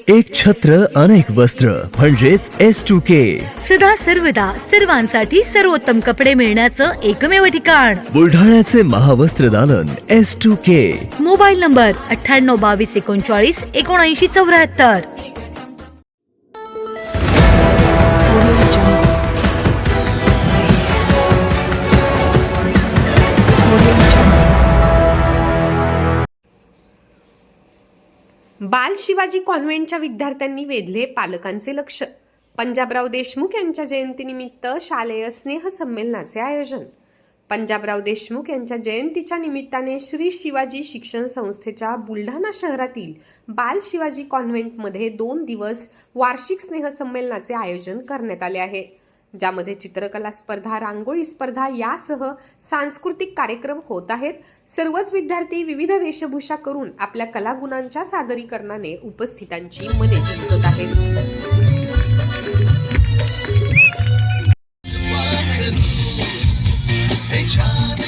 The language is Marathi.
एक छत्र अनेक वस्त्र म्हणजेच S2K. सदा सर्वदा सर्वांसाठी सर्वोत्तम कपडे मिळण्याचं एकमेव ठिकाण बुलढाण्याचे महावस्त्र दालन S2K. Mobile number 9822391974. बाल शिवाजी कॉन्व्हेंटच्या विद्यार्थ्यांनी वेधले पालकांचे लक्ष. पंजाबराव देशमुख यांच्या जयंतीनिमित्त शालेय स्नेहसंमेलनाचे आयोजन. पंजाबराव देशमुख यांच्या जयंतीच्या निमित्ताने श्री शिवाजी शिक्षण संस्थेच्या बुलढाणा शहरातील बाल शिवाजी कॉन्व्हेंटमध्ये 2 दिवस वार्षिक स्नेहसंमेलनाचे आयोजन करण्यात आले आहे, ज्यामध्ये चित्रकला स्पर्धा, रांगोळी स्पर्धा यासह सांस्कृतिक कार्यक्रम होत आहेत. सर्वच विद्यार्थी विविध वेशभूषा करून आपल्या कलागुणांच्या सादरीकरणाने उपस्थितांची मने जिंकत आहेत. छान